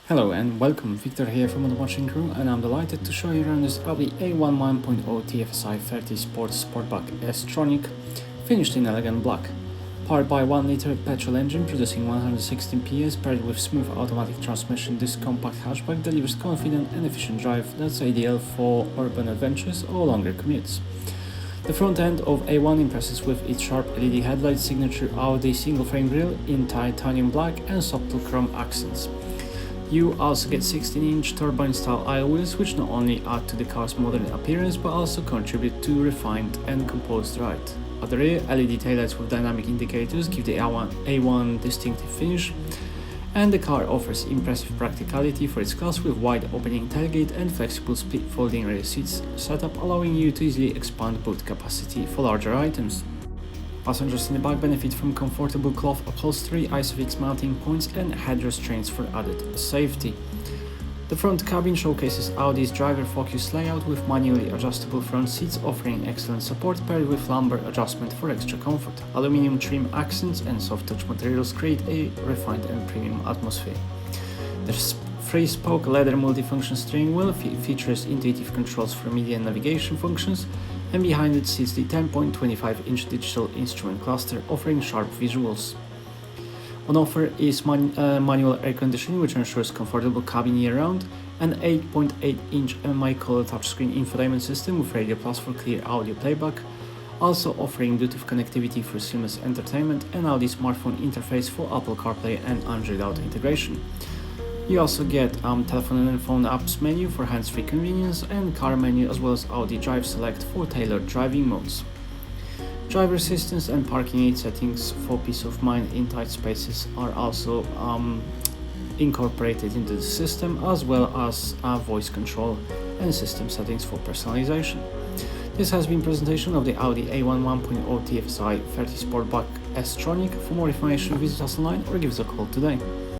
Hello and welcome, Victor here from Multifunction Crewe, and I'm delighted to show you around this Audi A1 1.0 TFSI 30 Sport Sportback S Tronic, finished in elegant black. Powered by 1-liter petrol engine producing 116 PS paired with smooth automatic transmission, this compact hatchback delivers confident and efficient drive that's ideal for urban adventures or longer commutes. The front end of A1 impresses with its sharp LED headlights, signature Audi single-frame grille in titanium black and subtle chrome accents. You also get 16-inch turbine-style alloy wheels, which not only add to the car's modern appearance but also contribute to refined and composed ride. At the rear, LED taillights with dynamic indicators give the A1 distinctive finish, and the car offers impressive practicality for its class with wide opening tailgate and flexible split folding rear seats setup, allowing you to easily expand boot capacity for larger items. Passengers in the back benefit from comfortable cloth upholstery, ISOFIX mounting points and head restraints for added safety. The front cabin showcases Audi's driver-focused layout with manually adjustable front seats offering excellent support paired with lumbar adjustment for extra comfort. Aluminium trim accents and soft touch materials create a refined and premium atmosphere. The three-spoke leather multifunction steering wheel features intuitive controls for media and navigation functions, and behind it sits the 10.25-inch digital instrument cluster offering sharp visuals. On offer is manual air conditioning, which ensures comfortable cabin year-round, an 8.8-inch MMI Colour Touchscreen infotainment system with Radio Plus for clear audio playback, also offering Bluetooth connectivity for seamless entertainment, and Audi smartphone interface for Apple CarPlay and Android Auto integration. You also get telephone and phone apps menu for hands-free convenience and car menu, as well as Audi Drive Select for tailored driving modes. Driver assistance and parking aid settings for peace of mind in tight spaces are also incorporated into the system, as well as voice control and system settings for personalization. This has been a presentation of the Audi A1 1.0 TFSI 30 Sportback S Tronic. For more information, visit us online or give us a call today.